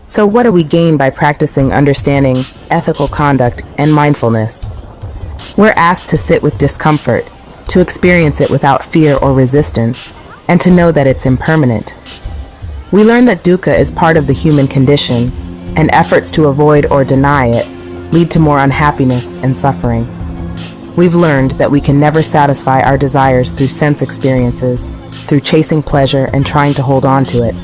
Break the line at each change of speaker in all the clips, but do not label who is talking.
So what do we gain by practicing understanding, ethical conduct, and mindfulness? We're asked to sit with discomfort, to experience it without fear or resistance, and to know that it's impermanent. We learn that dukkha is part of the human condition, and efforts to avoid or deny it lead to more unhappiness and suffering. We've learned that we can never satisfy our desires through sense experiences, through chasing pleasure and trying to hold on to it.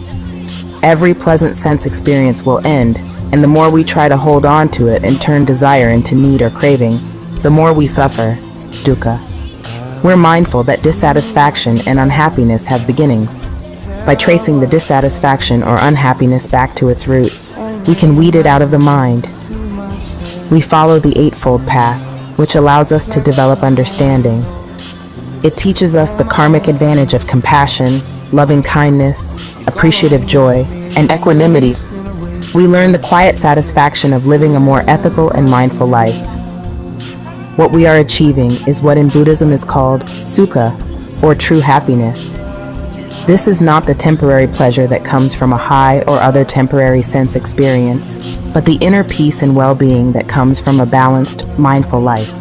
Every pleasant sense experience will end, and the more we try to hold on to it and turn desire into need or craving, the more we suffer, dukkha. We're mindful that dissatisfaction and unhappiness have beginnings. By tracing the dissatisfaction or unhappiness back to its root, we can weed it out of the mind. We follow the Eightfold Path, which allows us to develop understanding. It teaches us the karmic advantage of compassion, loving kindness, appreciative joy, and equanimity. We learn the quiet satisfaction of living a more ethical and mindful life. What we are achieving is what in Buddhism is called sukha, or true happiness. This is not the temporary pleasure that comes from a high or other temporary sense experience, but the inner peace and well-being that comes from a balanced, mindful life.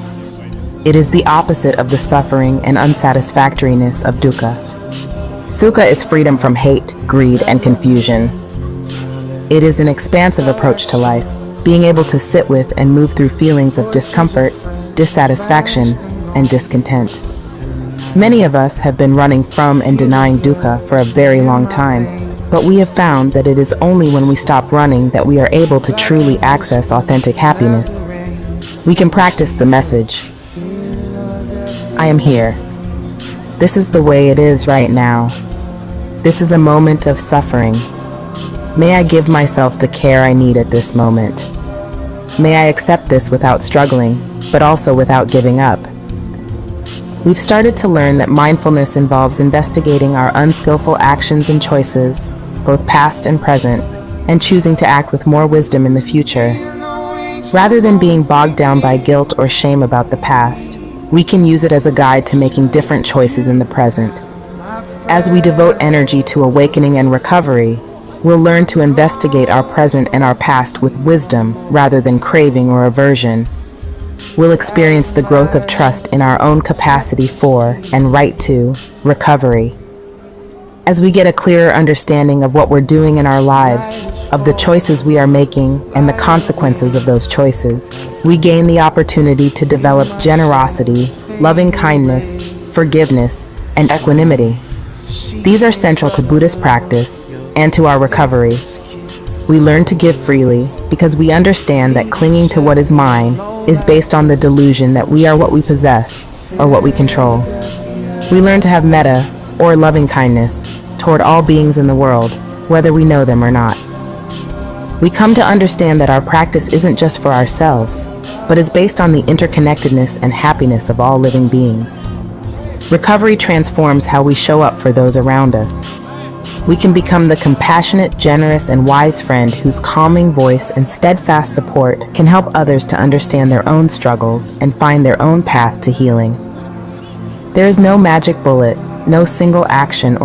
It is the opposite of the suffering and unsatisfactoriness of dukkha. Sukha is freedom from hate, greed, and confusion. It is an expansive approach to life, being able to sit with and move through feelings of discomfort, dissatisfaction, and discontent. Many of us have been running from and denying dukkha for a very long time, but we have found that it is only when we stop running that we are able to truly access authentic happiness. We can practice the message. I am here. This is the way it is right now. This is a moment of suffering. May I give myself the care I need at this moment. May I accept this without struggling, but also without giving up. We've started to learn that mindfulness involves investigating our unskillful actions and choices, both past and present, and choosing to act with more wisdom in the future. Rather than being bogged down by guilt or shame about the past, we can use it as a guide to making different choices in the present. As we devote energy to awakening and recovery, we'll learn to investigate our present and our past with wisdom rather than craving or aversion. We'll experience the growth of trust in our own capacity for, and right to, recovery. As we get a clearer understanding of what we're doing in our lives, of the choices we are making, and the consequences of those choices, we gain the opportunity to develop generosity, loving kindness, forgiveness, and equanimity. These are central to Buddhist practice and to our recovery. We learn to give freely because we understand that clinging to what is mine is based on the delusion that we are what we possess or what we control. We learn to have metta, or loving kindness, toward all beings in the world, whether we know them or not. We come to understand that our practice isn't just for ourselves, but is based on the interconnectedness and happiness of all living beings. Recovery transforms how we show up for those around us. We can become the compassionate, generous, and wise friend whose calming voice and steadfast support can help others to understand their own struggles and find their own path to healing. There is no magic bullet, no single action or